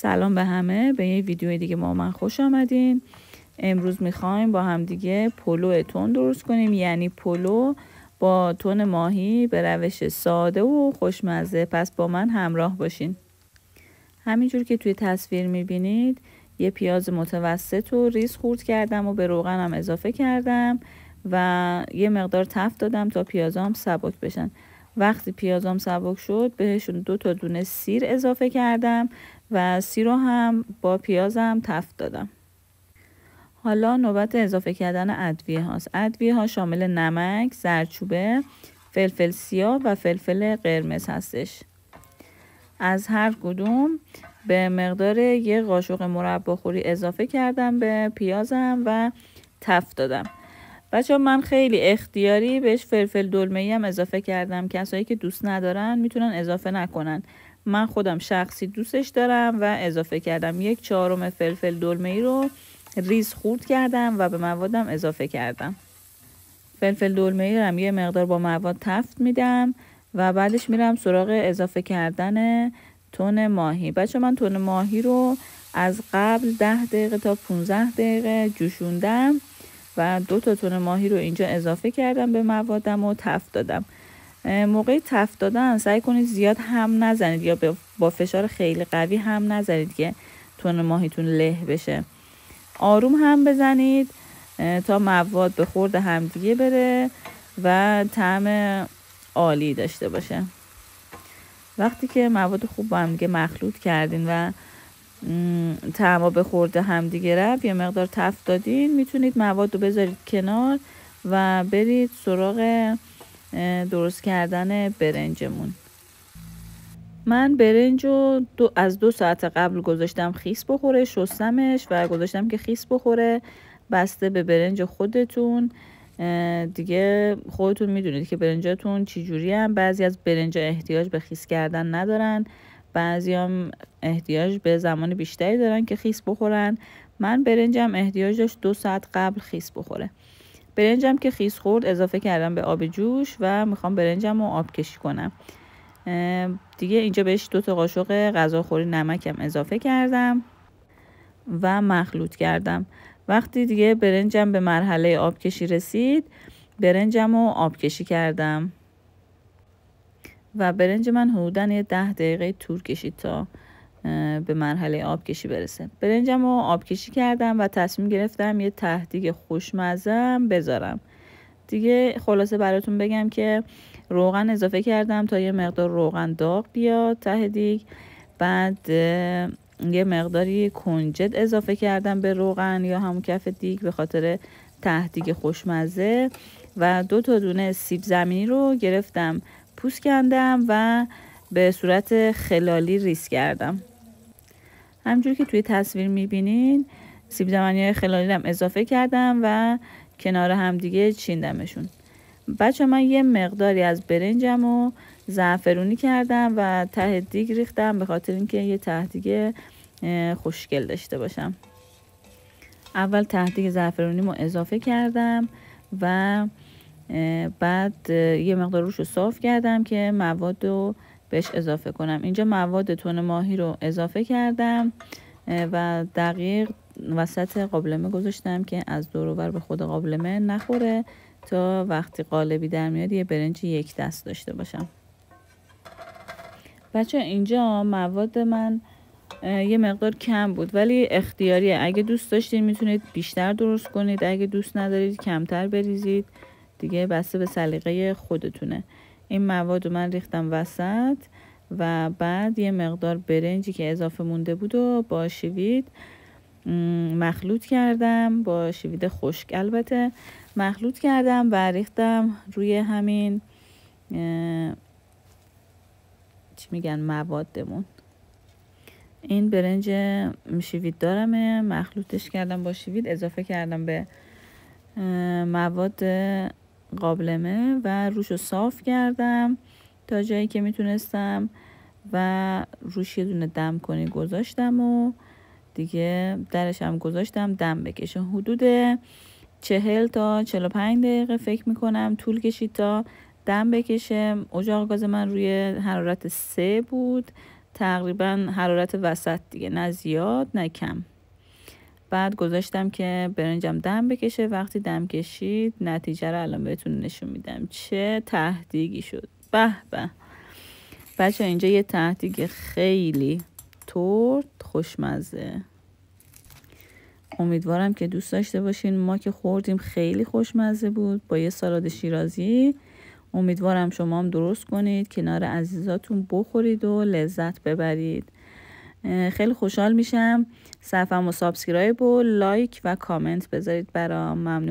سلام به همه، به یه ویدیو دیگه با من خوش آمدین. امروز میخوایم با هم دیگه پلو تون درست کنیم، یعنی پلو با تون ماهی به روش ساده و خوشمزه. پس با من همراه باشین. همینجور که توی تصویر میبینید یه پیاز متوسط و ریز خورد کردم و به روغنم اضافه کردم و یه مقدار تفت دادم تا پیازام سبک بشن. وقتی پیازام سبک شد بهشون 2 تا دونه سیر اضافه کردم و سیر رو هم با پیازم تفت دادم. حالا نوبت اضافه کردن ادویه هاست. ادویه ها شامل نمک، زردچوبه، فلفل سیاه و فلفل قرمز هستش. از هر کدوم به مقدار یه قاشق مرباخوری اضافه کردم به پیازم و تفت دادم. بچه من خیلی اختیاری بهش فلفل دلمه‌ای هم اضافه کردم. کسایی که دوست ندارن میتونن اضافه نکنن. من خودم شخصی دوستش دارم و اضافه کردم. 1/4 فلفل دلمه‌ای رو ریز خورد کردم و به موادم اضافه کردم. فلفل دلمه‌ای رو هم یه مقدار با مواد تفت میدم و بعدش میرم سراغ اضافه کردن تون ماهی. بچه من تون ماهی رو از قبل 10 دقیقه تا 15 دقیقه جوشوندم و 2 تا تون ماهی رو اینجا اضافه کردم به موادم و تفت دادم. موقع تفت دادن سعی کنید زیاد هم نزنید یا با فشار خیلی قوی هم نزنید که تون ماهیتون له بشه. آروم هم بزنید تا مواد به خورد همدیگه بره و طعم عالی داشته باشه. وقتی که مواد خوب با همدیگه مخلوط کردین و طعما به خورد همدیگه رفت، یه مقدار تفت دادین، میتونید مواد رو بذارید کنار و برید سراغ درست کردن برنجمون. من برنج رو از 2 ساعت قبل گذاشتم خیس بخوره، شستمش و گذاشتم که خیس بخوره. بسته به برنج خودتون دیگه خودتون میدونید که برنجاتون چی جوری هم. بعضی از برنجا احتیاج به خیس کردن ندارن، بعضی هم احتیاج به زمان بیشتری دارن که خیس بخورن. من برنجم احتیاج داشت 2 ساعت قبل خیس بخوره. برنجم که خیس خورد اضافه کردم به آب جوش و میخوام برنجم رو آب کشی کنم. دیگه اینجا بهش 2 تا قاشق غذاخوری نمکم اضافه کردم و مخلوط کردم. وقتی دیگه برنجم به مرحله آب کشی رسید، برنجم رو آب کشی کردم و برنج من حدوداً 10 دقیقه طول کشید تا به مرحله آب کشی برسه. برنجم رو آب کشی کردم و تصمیم گرفتم یه ته دیگ خوشمزه‌ام بذارم. دیگه خلاصه براتون بگم که روغن اضافه کردم تا یه مقدار روغن داغ بیاد ته دیگ. بعد یه مقداری کنجد اضافه کردم به روغن یا همون کف دیگ به خاطر ته دیگ خوشمزه و 2 تا دونه سیب زمینی رو گرفتم پوست کندم و به صورت خلالی ریز کردم. همونجوری که توی تصویر میبینین سیب زمینی خلالی هم اضافه کردم و کنار هم دیگه چیندمشون. بچه من یه مقداری از برنجم رو زعفرونی کردم و ته دیگ ریختم به خاطر اینکه یه ته دیگ خوشگل داشته باشم. اول ته دیگ زعفرونیمو اضافه کردم و بعد یه مقدار روش رو صاف کردم که مواد رو بهش اضافه کنم. اینجا مواد تون ماهی رو اضافه کردم و دقیق وسط قابلمه گذاشتم که از دور و بر به خود قابلمه نخوره تا وقتی قالبی در میاد یه برنج 1 دست داشته باشم. بچه اینجا مواد من یه مقدار کم بود ولی اختیاریه. اگه دوست داشتین میتونید بیشتر درست کنید، اگه دوست ندارید کمتر بریزید، دیگه بسته به سلیقه خودتونه. این مواد رو من ریختم وسط و بعد یه مقدار برنجی که اضافه مونده بود و با شوید مخلوط کردم، با شوید خشک البته مخلوط کردم و ریختم روی همین چی میگن موادمون. این برنج شوید دارمه، مخلوطش کردم با شوید، اضافه کردم به مواد قابلمه و روشو صاف کردم تا جایی که میتونستم و روش یه دونه دم کنی گذاشتم و دیگه درش هم گذاشتم دم بکشه. حدود 40 تا 45 دقیقه فکر میکنم طول کشید تا دم بکشه. اجاق گاز من روی حرارت 3 بود تقریبا حرارت وسط دیگه، نه زیاد نه کم. بعد گذاشتم که برنجم دم بکشه. وقتی دم کشید نتیجه رو الان بهتون نشون میدم. چه تهدیگی شد. به به بچه، اینجا یه تهدیگ خیلی ترد خوشمزه. امیدوارم که دوست داشته باشین. ما که خوردیم خیلی خوشمزه بود با یه سالاد شیرازی. امیدوارم شما هم درست کنید، کنار عزیزاتون بخورید و لذت ببرید. خیلی خوشحال میشم. صفحه‌مو سابسکرایب و لایک و کامنت بذارید برام. ممنون.